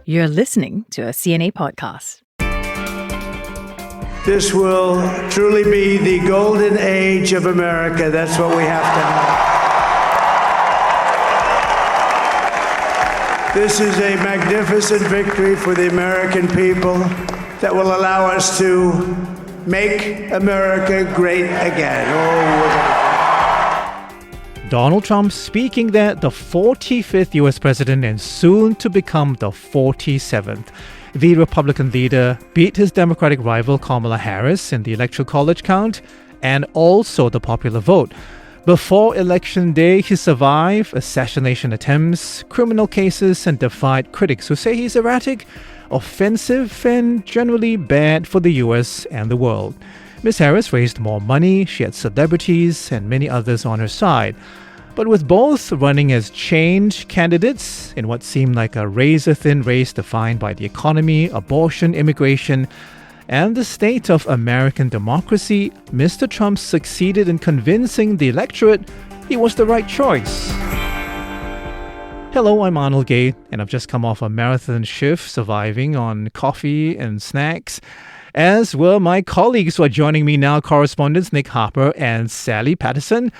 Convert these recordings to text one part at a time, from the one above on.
You're listening to a CNA podcast. This will truly be the golden age of America. That's what we have to know. This is a magnificent victory for the American people that will allow us to make America great again. Donald Trump speaking there, the 45th U.S. president and soon to become the 47th. The Republican leader beat his Democratic rival Kamala Harris in the Electoral College count and also the popular vote. Before Election Day, he survived assassination attempts, criminal cases, and defied critics who say he's erratic, offensive, and generally bad for the U.S. and the world. Ms. Harris raised more money, she had celebrities and many others on her side. But with both running as change candidates in what seemed like a razor-thin race defined by the economy, abortion, immigration, and the state of American democracy, Mr. Trump succeeded in convincing the electorate he was the right choice. Hello, I'm Arnold Gay, and I've just come off a marathon shift surviving on coffee and snacks. As were my colleagues who are joining me now, correspondents Nick Harper and Sally Patterson.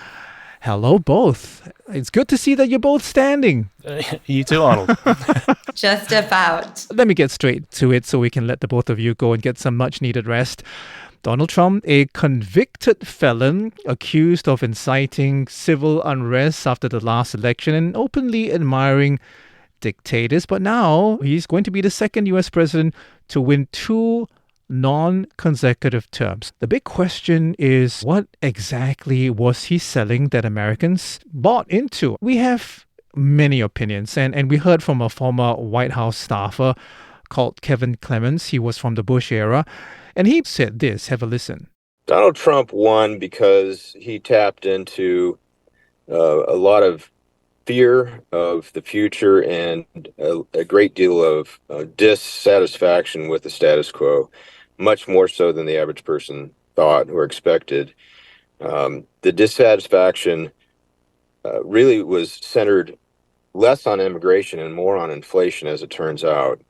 Hello, both. It's good to see that you're both standing. You too, Arnold. Just about. Let me get straight to it so we can let the both of you go and get some much-needed rest. Donald Trump, a convicted felon accused of inciting civil unrest after the last election and openly admiring dictators. But now he's going to be the second U.S. president to win two non-consecutive terms. The big question is, what exactly was he selling that Americans bought into? We have many opinions, and we heard from a former White House staffer called Kevin Clements. He was from the Bush era, and he said this. Have a listen. Donald Trump won because he tapped into a lot of fear of the future and a great deal of dissatisfaction with the status quo. Much more so than the average person thought or expected. The dissatisfaction really was centered less on immigration and more on inflation, as it turns out.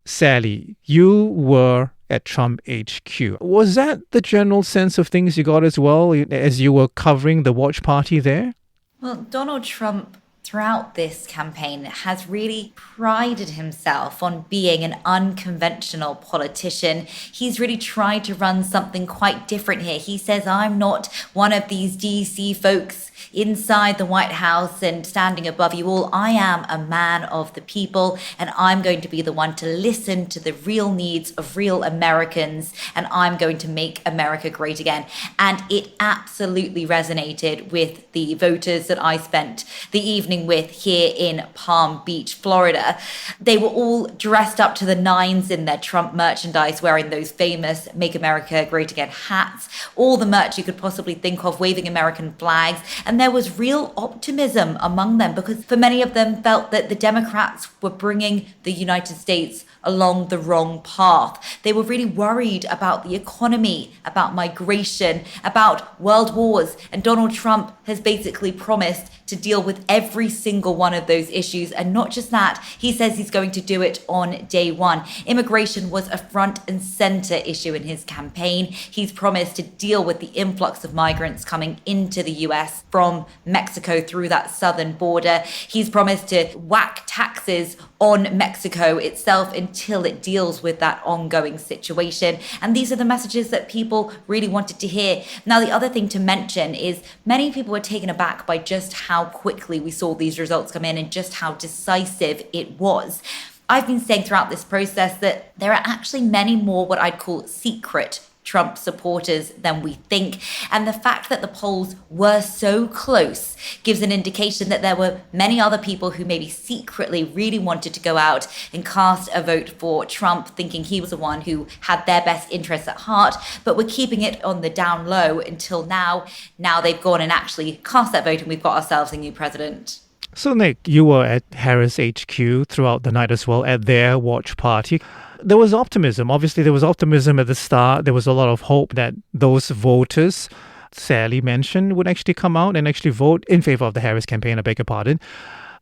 Sally, you were at Trump HQ. Was that the general sense of things you got as well as you were covering the watch party there? Well, Donald Trump, throughout this campaign, has really prided himself on being an unconventional politician. He's really tried to run something quite different here. He says, I'm not one of these DC folks inside the White House and standing above you all. I am a man of the people, and I'm going to be the one to listen to the real needs of real Americans, and I'm going to make America great again. And it absolutely resonated with the voters that I spent the evening with here in Palm Beach, Florida. They were all dressed up to the nines in their Trump merchandise, wearing those famous Make America Great Again hats, all the merch you could possibly think of, waving American flags. And there was real optimism among them, because for many of them felt that the Democrats were bringing the United States along the wrong path. They were really worried about the economy, about migration, about world wars. And Donald Trump has basically promised to deal with every single one of those issues. And not just that, he says he's going to do it on day one. Immigration was a front and center issue in his campaign. He's promised to deal with the influx of migrants coming into the US from Mexico through that southern border. He's promised to whack taxes on Mexico itself until it deals with that ongoing situation. And these are the messages that people really wanted to hear. Now, the other thing to mention is many people were taken aback by just how quickly we saw these results come in and just how decisive it was. I've been saying throughout this process that there are actually many more what I'd call secret Trump supporters than we think. And the fact that the polls were so close gives an indication that there were many other people who maybe secretly really wanted to go out and cast a vote for Trump, thinking he was the one who had their best interests at heart, but we're keeping it on the down low until now. Now they've gone and actually cast that vote, and we've got ourselves a new president. So, Nick, you were at Harris HQ throughout the night as well, at their watch party. There was optimism. Obviously, there was optimism at the start. There was a lot of hope that those voters Sally mentioned would actually come out and actually vote in favor of the Harris campaign, I beg your pardon.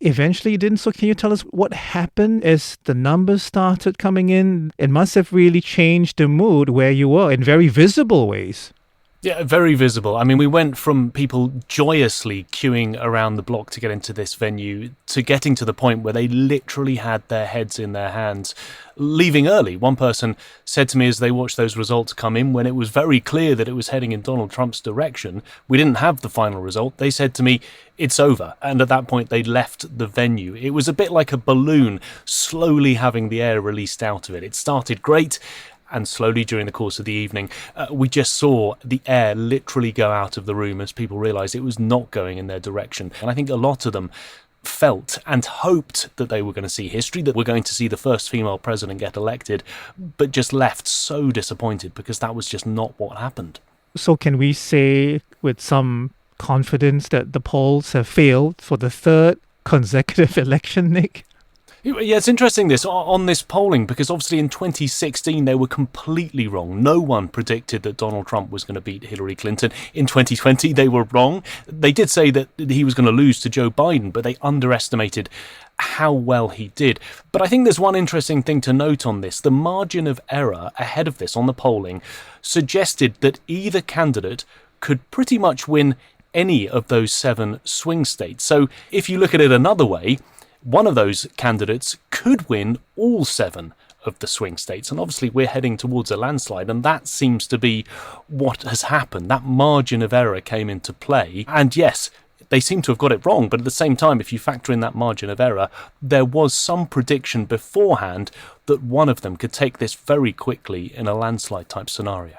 eventually didn't. So can you tell us what happened as the numbers started coming in? It must have really changed the mood where you were in very visible ways. Yeah, very visible. I mean, we went from people joyously queuing around the block to get into this venue to getting to the point where they literally had their heads in their hands, leaving early. One person said to me as they watched those results come in, when it was very clear that it was heading in Donald Trump's direction, we didn't have the final result. They said to me, it's over. And at that point, they left the venue. It was a bit like a balloon slowly having the air released out of it. It started great. And slowly during the course of the evening, we just saw the air literally go out of the room as people realised it was not going in their direction. And I think a lot of them felt and hoped that they were going to see history, that we're going to see the first female president get elected, but just left so disappointed because that was just not what happened. So can we say with some confidence that the polls have failed for the third consecutive election, Nick? Yeah, it's interesting on this polling, because obviously in 2016 they were completely wrong. No one predicted that Donald Trump was going to beat Hillary Clinton. In 2020 they were wrong. They did say that he was going to lose to Joe Biden, but they underestimated how well he did. But I think there's one interesting thing to note on this. The margin of error ahead of this on the polling suggested that either candidate could pretty much win any of those 7 swing states. So if you look at it another way, one of those candidates could win all 7 of the swing states. And obviously we're heading towards a landslide, and that seems to be what has happened. That margin of error came into play. And yes, they seem to have got it wrong, but at the same time, if you factor in that margin of error, there was some prediction beforehand that one of them could take this very quickly in a landslide type scenario.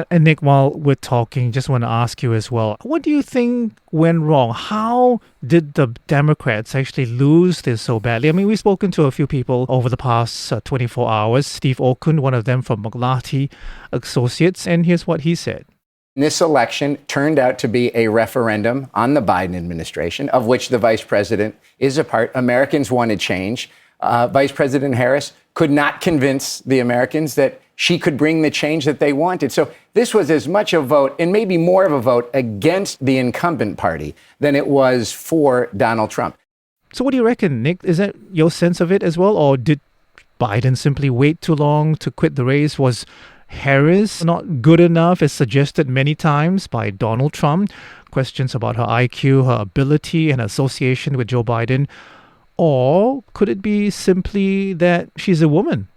And Nick, while we're talking, just want to ask you as well, what do you think went wrong? How did the Democrats actually lose this so badly? I mean, we've spoken to a few people over the past 24 hours. Steve Okun, one of them from McLarty Associates, and here's what he said. This election turned out to be a referendum on the Biden administration, of which the vice president is a part. Americans wanted change. Vice President Harris could not convince the Americans that she could bring the change that they wanted. So this was as much a vote, and maybe more of a vote, against the incumbent party than it was for Donald Trump. So what do you reckon, Nick? Is that your sense of it as well? Or did Biden simply wait too long to quit the race? Was Harris not good enough, as suggested many times by Donald Trump? Questions about her IQ, her ability, and association with Joe Biden. Or could it be simply that she's a woman?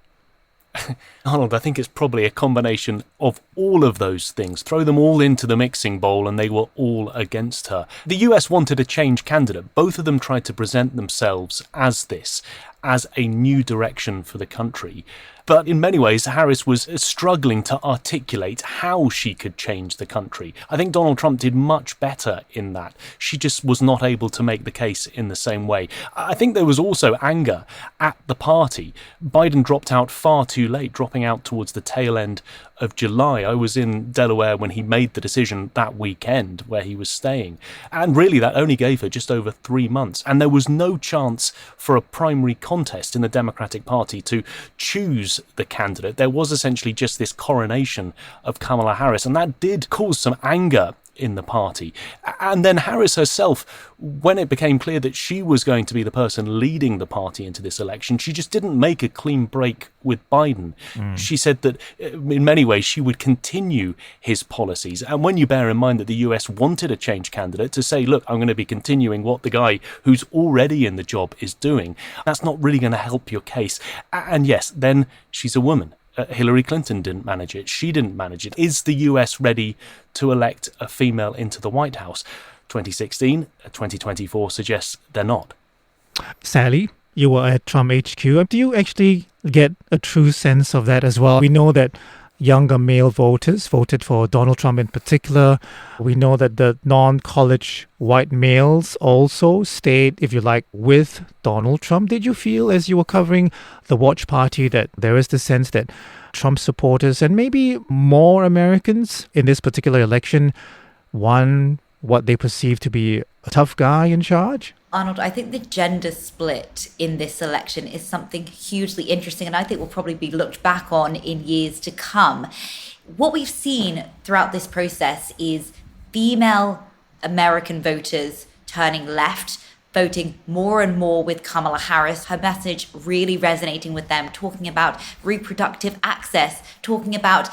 Arnold, I think it's probably a combination of all of those things. Throw them all into the mixing bowl and they were all against her. The US wanted a change candidate. Both of them tried to present themselves as this, as a new direction for the country. But in many ways, Harris was struggling to articulate how she could change the country. I think Donald Trump did much better in that. She just was not able to make the case in the same way. I think there was also anger at the party. Biden dropped out far too late, dropping out towards the tail end of July. I was in Delaware when he made the decision that weekend where he was staying. And really, that only gave her just over 3 months. And there was no chance for a primary contest in the Democratic Party to choose the candidate. There was essentially just this coronation of Kamala Harris, and that did cause some anger in the party. And then Harris herself, when it became clear that she was going to be the person leading the party into this election, she just didn't make a clean break with Biden. She said that in many ways she would continue his policies. And when you bear in mind that the US wanted a change candidate to say, look, I'm going to be continuing what the guy who's already in the job is doing, that's not really going to help your case. And yes, then she's a woman. Hillary Clinton didn't manage it. She didn't manage it. Is the US ready to elect a female into the White House? 2016, 2024 suggests they're not. Sally, you were at Trump HQ. Do you actually get a true sense of that as well? We know that younger male voters voted for Donald Trump in particular. We know that the non-college white males also stayed, if you like, with Donald Trump. Did you feel as you were covering the watch party that there is the sense that Trump supporters and maybe more Americans in this particular election won what they perceive to be a tough guy in charge? Arnold, I think the gender split in this election is something hugely interesting, and I think will probably be looked back on in years to come. What we've seen throughout this process is female American voters turning left, voting more and more with Kamala Harris, her message really resonating with them, talking about reproductive access, talking about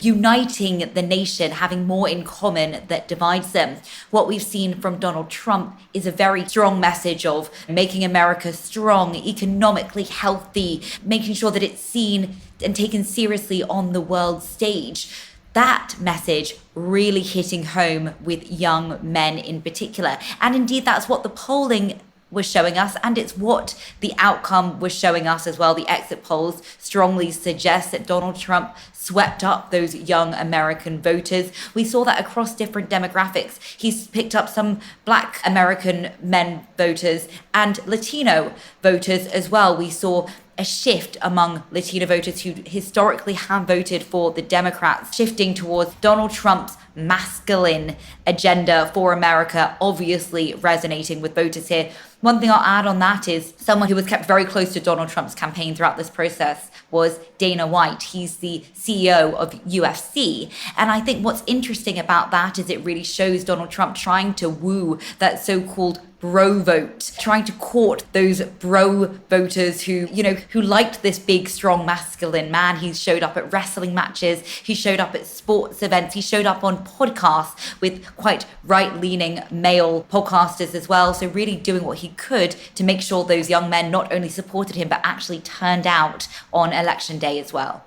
uniting the nation, having more in common that divides them. What we've seen from Donald Trump is a very strong message of making America strong, economically healthy, making sure that it's seen and taken seriously on the world stage. That message really hitting home with young men in particular. And indeed, that's what the polling was showing us, and it's what the outcome was showing us as well. The exit polls strongly suggest that Donald Trump swept up those young American voters. We saw that across different demographics. He's picked up some Black American men voters and Latino voters as well. We saw a shift among Latino voters who historically have voted for the Democrats, shifting towards Donald Trump's masculine agenda for America, obviously resonating with voters here. One thing I'll add on that is someone who was kept very close to Donald Trump's campaign throughout this process was Dana White. He's the CEO of UFC. And I think what's interesting about that is it really shows Donald Trump trying to woo that so-called bro vote, trying to court those bro voters who liked this big, strong, masculine man. He showed up at wrestling matches. He showed up at sports events. He showed up on podcasts with quite right-leaning male podcasters as well. So really doing what he could to make sure those young men not only supported him, but actually turned out on election day as well.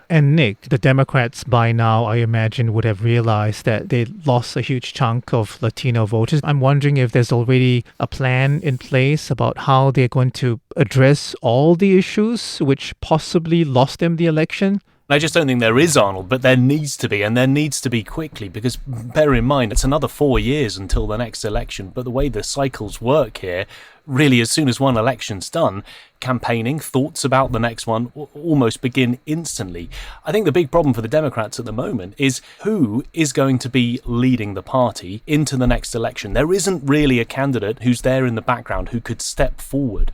And Nick, the Democrats by now, I imagine, would have realized that they lost a huge chunk of Latino voters. I'm wondering if there's already a plan in place about how they're going to address all the issues which possibly lost them the election. I just don't think there is, Arnold, but there needs to be, and there needs to be quickly, because bear in mind, it's another 4 years until the next election, but the way the cycles work here, really as soon as one election's done, campaigning, thoughts about the next one almost begin instantly. I think the big problem for the Democrats at the moment is who is going to be leading the party into the next election. There isn't really a candidate who's there in the background who could step forward.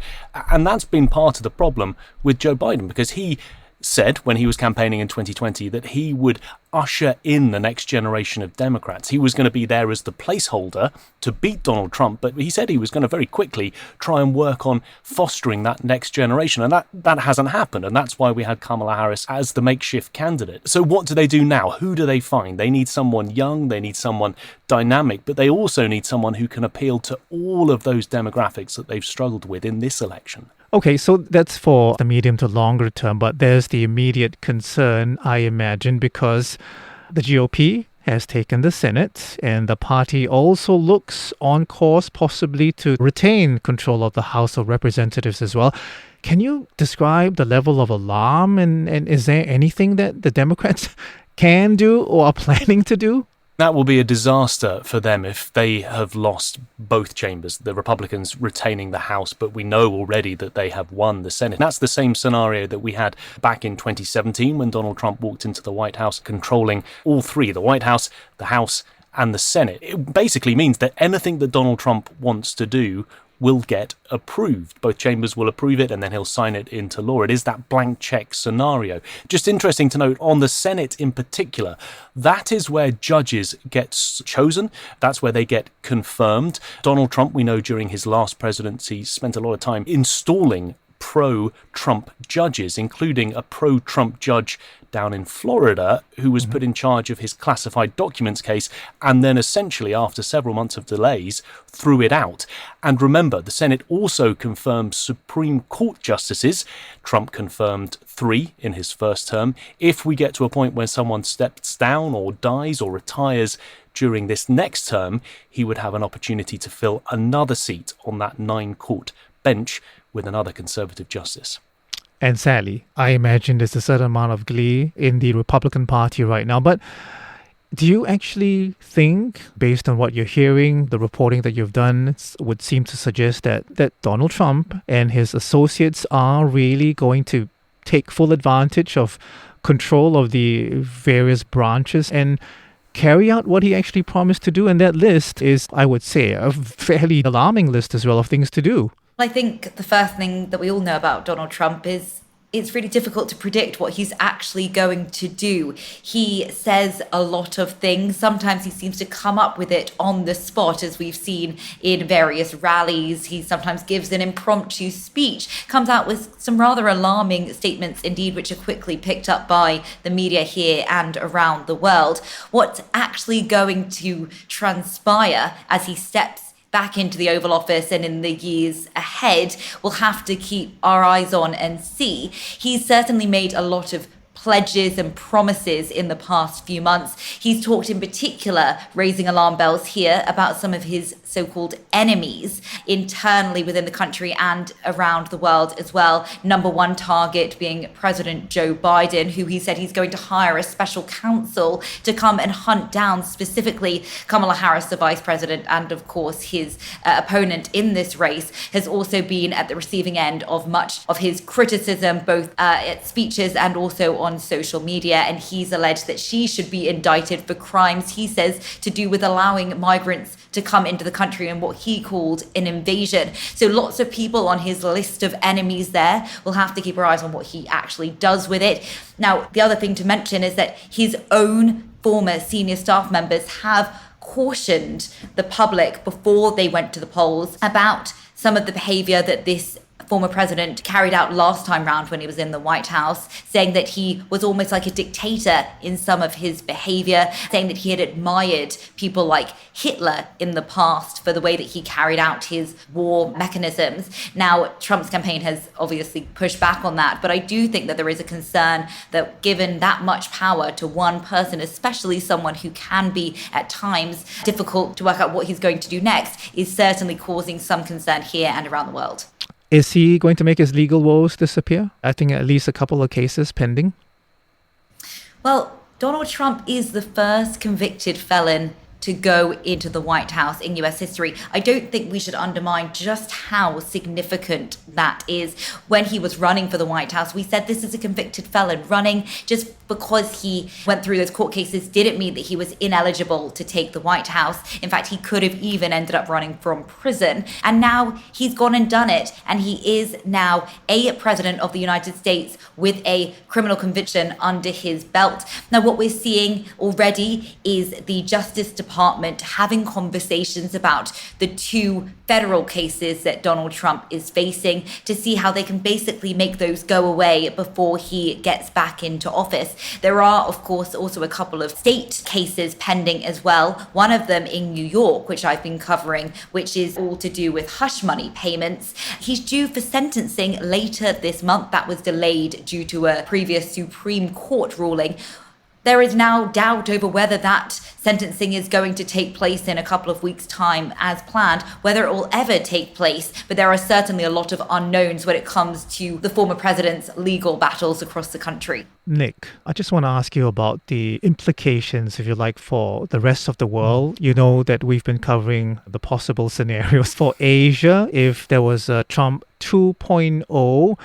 And that's been part of the problem with Joe Biden, because he said when he was campaigning in 2020 that he would usher in the next generation of Democrats. He was going to be there as the placeholder to beat Donald Trump, but he said he was going to very quickly try and work on fostering that next generation, and that hasn't happened, and that's why we had Kamala Harris as the makeshift candidate. So what do they do now? Who do they find? They need someone young, they need someone dynamic, but they also need someone who can appeal to all of those demographics that they've struggled with in this election. Okay, so that's for the medium to longer term, but there's the immediate concern, I imagine, because the GOP has taken the Senate and the party also looks on course possibly to retain control of the House of Representatives as well. Can you describe the level of alarm and is there anything that the Democrats can do or are planning to do? That will be a disaster for them if they have lost both chambers, the Republicans retaining the House, but we know already that they have won the Senate. That's the same scenario that we had back in 2017 when Donald Trump walked into the White House controlling all three, the White House, the House, and the Senate. It basically means that anything that Donald Trump wants to do will get approved. Both chambers will approve it and then he'll sign it into law. It is that blank check scenario. Just interesting to note, on the Senate in particular, that is where judges get chosen. That's where they get confirmed. Donald Trump, we know during his last presidency, spent a lot of time installing pro-Trump judges, including a pro-Trump judge down in Florida who was put in charge of his classified documents case and then essentially after several months of delays threw it out. And remember, the Senate also confirmed Supreme Court justices. Trump confirmed 3 in his first term. If we get to a point where someone steps down or dies or retires during this next term, he would have an opportunity to fill another seat on that 9-court bench with another conservative justice. And sadly, I imagine there's a certain amount of glee in the Republican Party right now. But do you actually think, based on what you're hearing, the reporting that you've done would seem to suggest that Donald Trump and his associates are really going to take full advantage of control of the various branches and carry out what he actually promised to do? And that list is, I would say, a fairly alarming list as well of things to do. I think the first thing that we all know about Donald Trump is it's really difficult to predict what he's actually going to do. He says a lot of things. Sometimes he seems to come up with it on the spot, as we've seen in various rallies. He sometimes gives an impromptu speech, comes out with some rather alarming statements indeed, which are quickly picked up by the media here and around the world. What's actually going to transpire as he steps back into the Oval Office and in the years ahead, we'll have to keep our eyes on and see. He's certainly made a lot of pledges and promises in the past few months. He's talked in particular, raising alarm bells here, about some of his so-called enemies internally within the country and around the world as well. Number one target being President Joe Biden, who he said he's going to hire a special counsel to come and hunt down specifically Kamala Harris, the vice president, and of course his opponent in this race, has also been at the receiving end of much of his criticism, both at speeches and also on social media. And he's alleged that she should be indicted for crimes he says to do with allowing migrants to come into the country in what he called an invasion. So lots of people on his list of enemies there. We'll have to keep our eyes on what he actually does with it. Now, the other thing to mention is that his own former senior staff members have cautioned the public before they went to the polls about some of the behavior that this former president carried out last time round when he was in the White House, saying that he was almost like a dictator in some of his behavior, saying that he had admired people like Hitler in the past for the way that he carried out his war mechanisms. Now, Trump's campaign has obviously pushed back on that, but I do think that there is a concern that given that much power to one person, especially someone who can be at times difficult to work out what he's going to do next, is certainly causing some concern here and around the world. Is he going to make his legal woes disappear? I think at least a couple of cases pending. Well, Donald Trump is the first convicted felon to go into the White House in US history. I don't think we should undermine just how significant that is. When he was running for the White House, we said this is a convicted felon. Running just because he went through those court cases didn't mean that he was ineligible to take the White House. In fact, he could have even ended up running from prison. And now he's gone and done it. And he is now a president of the United States with a criminal conviction under his belt. Now, what we're seeing already is the Justice Department having conversations about the two federal cases that Donald Trump is facing to see how they can basically make those go away before he gets back into office. There are, of course, also a couple of state cases pending as well. One of them in New York, which I've been covering, which is all to do with hush money payments. He's due for sentencing later this month. That was delayed due to a previous Supreme Court ruling. There is now doubt over whether that sentencing is going to take place in a couple of weeks' time as planned, whether it will ever take place. But there are certainly a lot of unknowns when it comes to the former president's legal battles across the country. Nick, I just want to ask you about the implications, if you like, for the rest of the world. You know that we've been covering the possible scenarios for Asia if there was a Trump 2.0.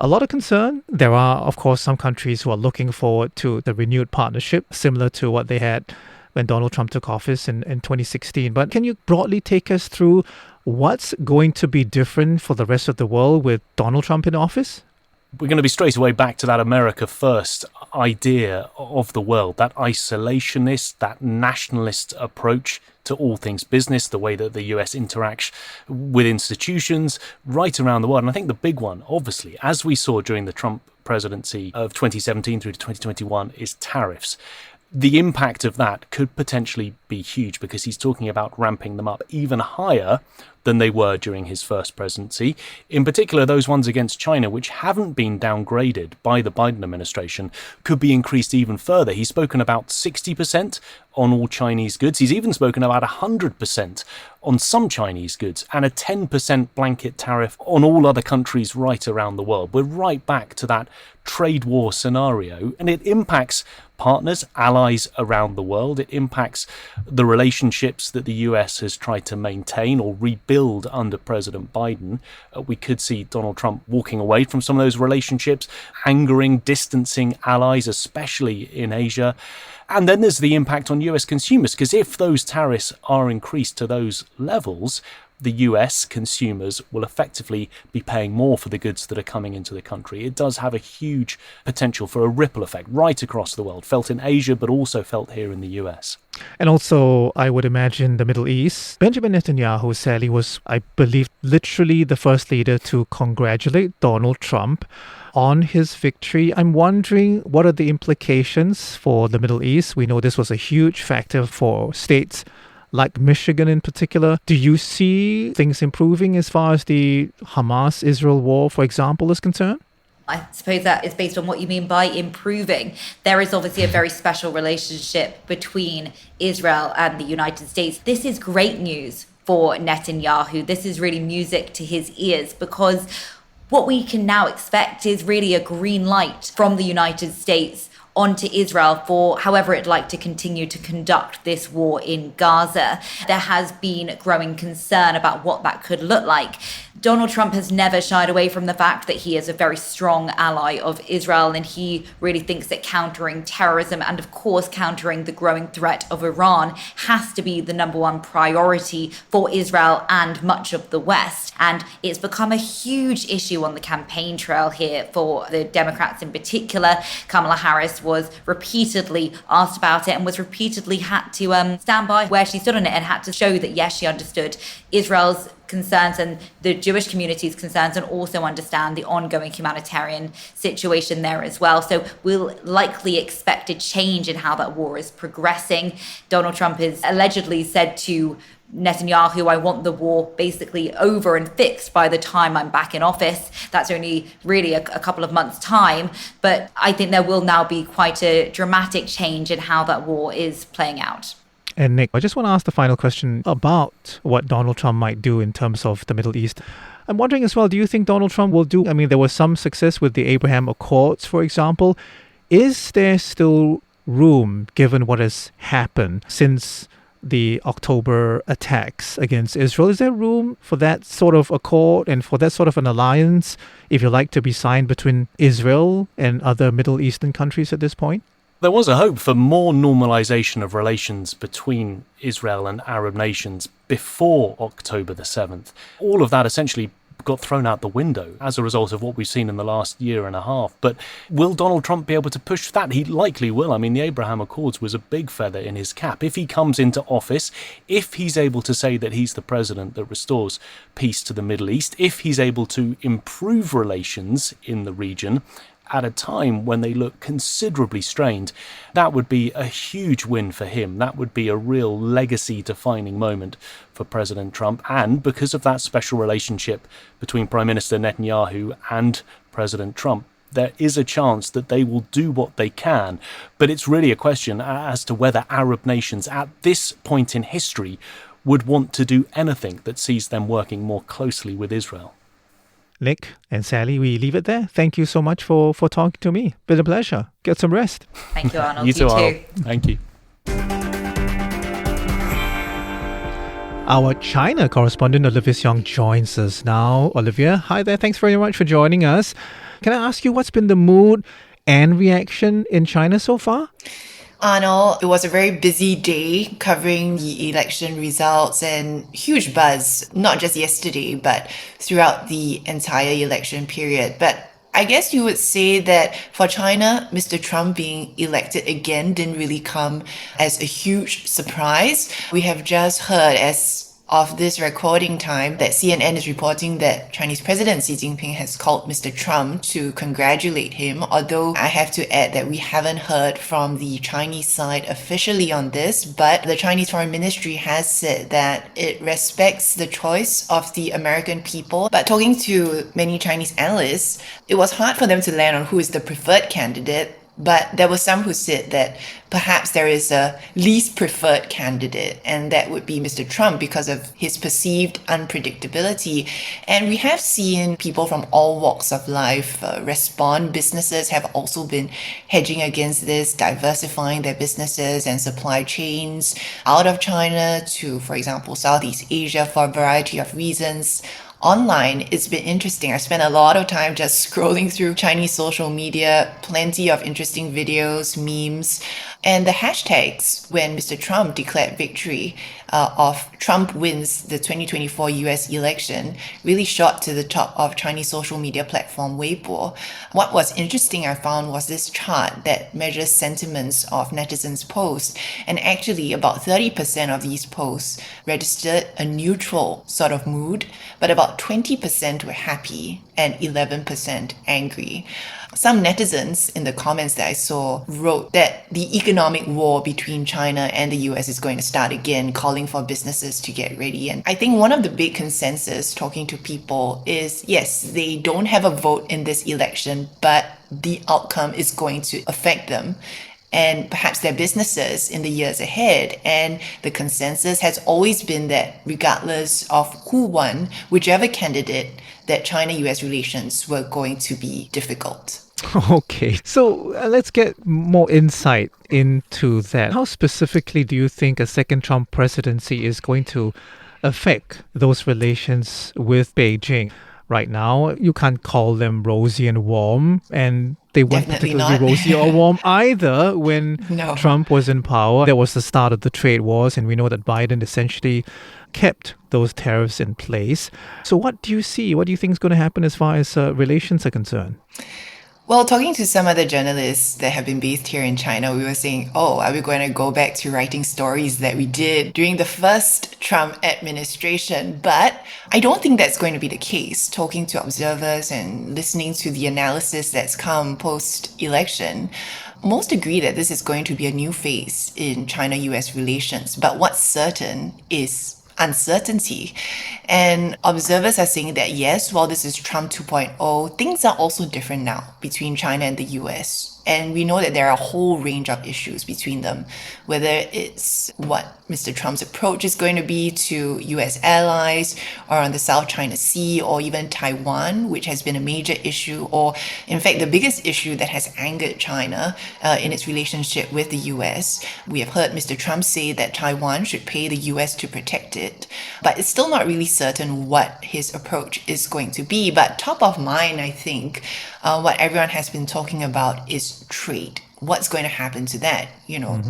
A lot of concern. There are, of course, some countries who are looking forward to the renewed partnership, similar to what they had when Donald Trump took office in 2016. But can you broadly take us through what's going to be different for the rest of the world with Donald Trump in office? We're going to be straight away back to that America first idea of the world, that isolationist, that nationalist approach to all things business, the way that the US interacts with institutions right around the world. And I think the big one, obviously, as we saw during the Trump presidency of 2017 through to 2021, is tariffs. The impact of that could potentially be huge because he's talking about ramping them up even higher than they were during his first presidency. In particular, those ones against China, which haven't been downgraded by the Biden administration, could be increased even further. He's spoken about 60% on all Chinese goods. He's even spoken about 100% on some Chinese goods and a 10% blanket tariff on all other countries right around the world. We're right back to that trade war scenario, and it impacts partners, allies around the world. It impacts the relationships that the US has tried to maintain or rebuild under President Biden. We could see Donald Trump walking away from some of those relationships, angering, distancing allies, especially in Asia. And then there's the impact on US consumers, because if those tariffs are increased to those levels, the US consumers will effectively be paying more for the goods that are coming into the country. It does have a huge potential for a ripple effect right across the world, felt in Asia, but also felt here in the US. And also, I would imagine the Middle East. Benjamin Netanyahu, Sally, was, I believe, literally the first leader to congratulate Donald Trump on his victory. I'm wondering, what are the implications for the Middle East? We know this was a huge factor for states like Michigan in particular. Do you see things improving as far as the Hamas-Israel war, for example, is concerned? I suppose that is based on what you mean by improving. There is obviously a very special relationship between Israel and the United States. This is great news for Netanyahu. This is really music to his ears, because what we can now expect is really a green light from the United States onto Israel for however it'd like to continue to conduct this war in Gaza. There has been growing concern about what that could look like. Donald Trump has never shied away from the fact that he is a very strong ally of Israel, and he really thinks that countering terrorism and, of course, countering the growing threat of Iran has to be the number one priority for Israel and much of the West. And it's become a huge issue on the campaign trail here for the Democrats in particular. Kamala Harris was repeatedly asked about it and was repeatedly had to stand by where she stood on it and had to show that, yes, she understood Israel's concerns and the Jewish community's concerns, and also understand the ongoing humanitarian situation there as well. So we'll likely expect a change in how that war is progressing. Donald Trump has allegedly said to Netanyahu, I want the war basically over and fixed by the time I'm back in office. That's only really a couple of months' time. But I think there will now be quite a dramatic change in how that war is playing out. And Nick, I just want to ask the final question about what Donald Trump might do in terms of the Middle East. I'm wondering as well, do you think Donald Trump will do, there was some success with the Abraham Accords, for example. Is there still room, given what has happened since the October attacks against Israel? Is there room for that sort of accord and for that sort of an alliance, if you like, to be signed between Israel and other Middle Eastern countries at this point? There was a hope for more normalization of relations between Israel and Arab nations before October the 7th. All of that essentially got thrown out the window as a result of what we've seen in the last year and a half. But will Donald Trump be able to push that? He likely will. The Abraham Accords was a big feather in his cap. If he comes into office, if he's able to say that he's the president that restores peace to the Middle East, if he's able to improve relations in the region at a time when they look considerably strained, that would be a huge win for him. That would be a real legacy-defining moment for President Trump. And because of that special relationship between Prime Minister Netanyahu and President Trump, there is a chance that they will do what they can. But it's really a question as to whether Arab nations at this point in history would want to do anything that sees them working more closely with Israel. Nick and Sally, we leave it there. Thank you so much for talking to me. Been a pleasure. Get some rest. Thank you, Arnold. You too, Arnold. Thank you. Our China correspondent, Olivia Siong, joins us now. Olivia, hi there. Thanks very much for joining us. Can I ask you, what's been the mood and reaction in China so far? Arnold, it was a very busy day covering the election results and huge buzz, not just yesterday, but throughout the entire election period. But I guess you would say that for China, Mr. Trump being elected again didn't really come as a huge surprise. We have just heard, as of this recording time, that CNN is reporting that Chinese President Xi Jinping has called Mr. Trump to congratulate him, although I have to add that we haven't heard from the Chinese side officially on this, but the Chinese Foreign Ministry has said that it respects the choice of the American people. But talking to many Chinese analysts, it was hard for them to land on who is the preferred candidate. But there were some who said that perhaps there is a least preferred candidate, and that would be Mr. Trump because of his perceived unpredictability. And we have seen people from all walks of life respond. Businesses have also been hedging against this, diversifying their businesses and supply chains out of China to, for example, Southeast Asia for a variety of reasons. Online, it's been interesting. I spent a lot of time just scrolling through Chinese social media, plenty of interesting videos, memes, and the hashtags when Mr. Trump declared victory. of Trump wins the 2024 US election really shot to the top of Chinese social media platform Weibo. What was interesting, I found, was this chart that measures sentiments of netizens' posts, and actually about 30% of these posts registered a neutral sort of mood, but about 20% were happy and 11% angry. Some netizens in the comments that I saw wrote that the economic war between China and the US is going to start again, calling for businesses to get ready. And I think one of the big consensus talking to people is, yes, they don't have a vote in this election, but the outcome is going to affect them and perhaps their businesses in the years ahead. And the consensus has always been that regardless of who won, whichever candidate, that China-US relations were going to be difficult. Okay, so let's get more insight into that. How specifically do you think a second Trump presidency is going to affect those relations with Beijing? Right now, you can't call them rosy and warm, and they weren't Definitely particularly not. rosy or warm either when No. Trump was in power. There was the start of the trade wars, and we know that Biden essentially kept those tariffs in place. So what do you see? What do you think is going to happen as far as relations are concerned? Well, talking to some other journalists that have been based here in China, we were saying, oh, are we going to go back to writing stories that we did during the first Trump administration? But I don't think that's going to be the case. Talking to observers and listening to the analysis that's come post-election, most agree that this is going to be a new phase in China-US relations. But what's certain is uncertainty. And observers are saying that yes, while this is Trump 2.0, things are also different now between China and the US. And we know that there are a whole range of issues between them, whether it's what Mr. Trump's approach is going to be to US allies or on the South China Sea or even Taiwan, which has been a major issue, or in fact, the biggest issue that has angered China in its relationship with the US. We have heard Mr. Trump say that Taiwan should pay the US to protect it, but it's still not really certain what his approach is going to be. But top of mind, I think, what everyone has been talking about is trade. What's going to happen to that?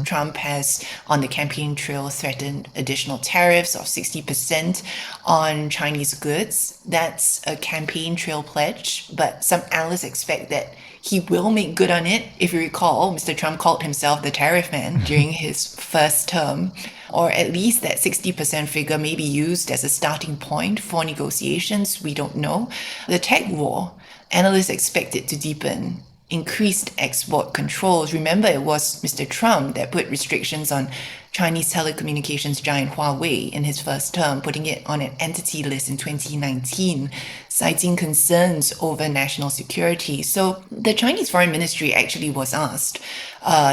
Trump has on the campaign trail threatened additional tariffs of 60% on Chinese goods. That's a campaign trail pledge, but some analysts expect that he will make good on it. If you recall, Mr. Trump called himself the tariff man during his first term, or at least that 60% figure may be used as a starting point for negotiations. We don't know. The tech war, analysts expect it to deepen. Increased export controls. Remember, it was Mr. Trump that put restrictions on Chinese telecommunications giant Huawei in his first term, putting it on an entity list in 2019, citing concerns over national security. So the Chinese Foreign Ministry actually was asked.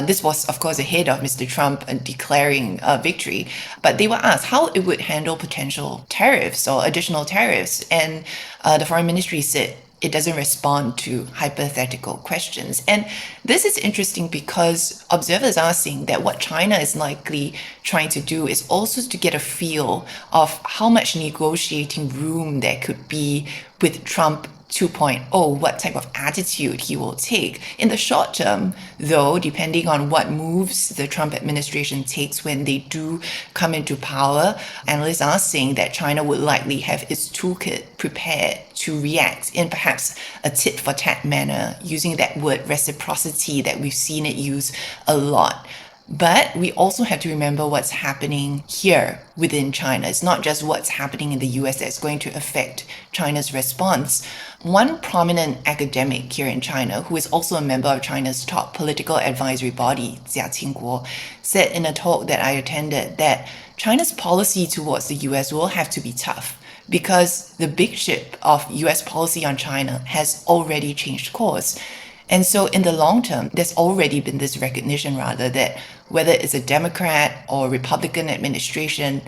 This was, of course, ahead of Mr. Trump declaring victory, but they were asked how it would handle potential tariffs or additional tariffs. And the Foreign Ministry said, it doesn't respond to hypothetical questions. And this is interesting because observers are saying that what China is likely trying to do is also to get a feel of how much negotiating room there could be with Trump 2.0, what type of attitude he will take. In the short term, though, depending on what moves the Trump administration takes when they do come into power, analysts are saying that China would likely have its toolkit prepared to react in perhaps a tit-for-tat manner, using that word reciprocity that we've seen it use a lot. But we also have to remember what's happening here within China. It's not just what's happening in the US that's going to affect China's response. One prominent academic here in China, who is also a member of China's top political advisory body, Jia Qingguo, said in a talk that I attended that China's policy towards the US will have to be tough because the big ship of US policy on China has already changed course. And so in the long term, there's already been this recognition, rather, that whether it's a Democrat or Republican administration,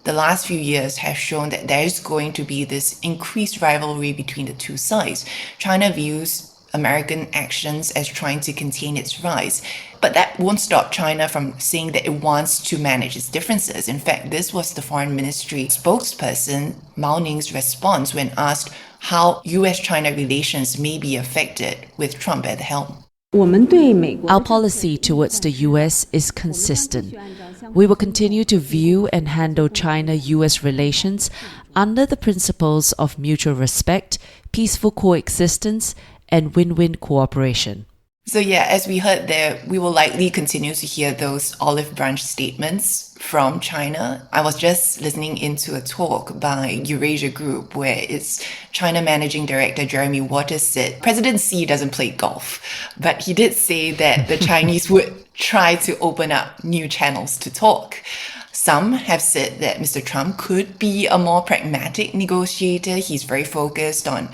the last few years have shown that there's going to be this increased rivalry between the two sides. China views American actions as trying to contain its rise. But that won't stop China from saying that it wants to manage its differences. In fact, this was the Foreign Ministry spokesperson, Mao Ning's response when asked how US-China relations may be affected with Trump at the helm. Our policy towards the US is consistent. We will continue to view and handle China-US relations under the principles of mutual respect, peaceful coexistence, and win-win cooperation. So yeah, as we heard there, we will likely continue to hear those olive branch statements from China. I was just listening into a talk by Eurasia Group where its China Managing Director Jeremy Waters said President Xi doesn't play golf, but he did say that the Chinese would try to open up new channels to talk. Some have said that Mr. Trump could be a more pragmatic negotiator. He's very focused on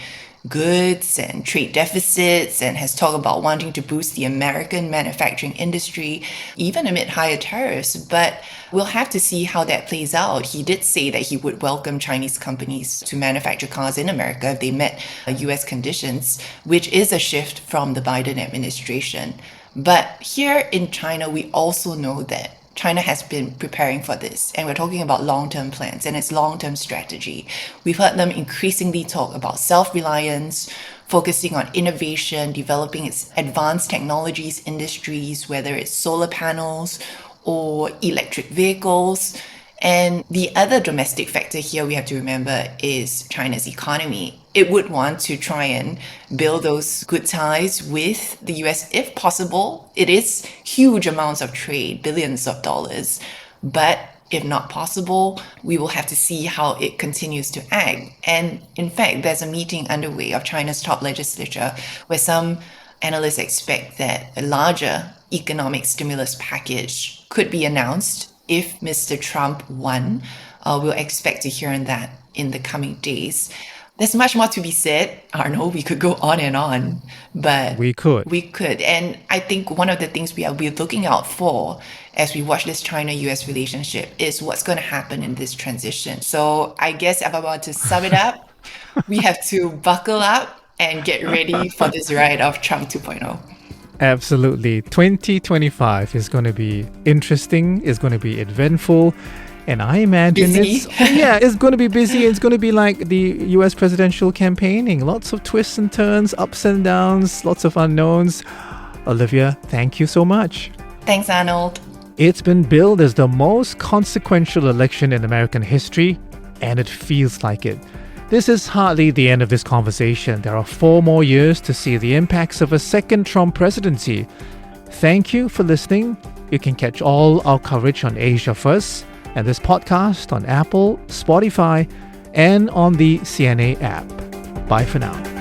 goods and trade deficits and has talked about wanting to boost the American manufacturing industry, even amid higher tariffs. But we'll have to see how that plays out. He did say that he would welcome Chinese companies to manufacture cars in America if they met US conditions, which is a shift from the Biden administration. But here in China, we also know that China has been preparing for this, and we're talking about long-term plans and its long-term strategy. We've heard them increasingly talk about self-reliance, focusing on innovation, developing its advanced technologies industries, whether it's solar panels or electric vehicles. And the other domestic factor here we have to remember is China's economy. It would want to try and build those good ties with the US if possible. It is huge amounts of trade, billions of dollars. But if not possible, we will have to see how it continues to act. And in fact, there's a meeting underway of China's top legislature where some analysts expect that a larger economic stimulus package could be announced if Mr. Trump won. We'll expect to hear on that in the coming days. There's much more to be said, Arnold. We could go on, but We could. And I think one of the things we are looking out for as we watch this China-US relationship is what's going to happen in this transition. So I guess if I were to sum it up, we have to buckle up and get ready for this ride of Trump 2.0. Absolutely. 2025 is going to be interesting, it's going to be eventful, and I imagine it's going to be busy. It's going to be like the US presidential campaigning. Lots of twists and turns, ups and downs, lots of unknowns. Olivia, thank you so much. Thanks, Arnold. It's been billed as the most consequential election in American history, and it feels like it. This is hardly the end of this conversation. There are 4 more years to see the impacts of a second Trump presidency. Thank you for listening. You can catch all our coverage on Asia First and this podcast on Apple, Spotify, and on the CNA app. Bye for now.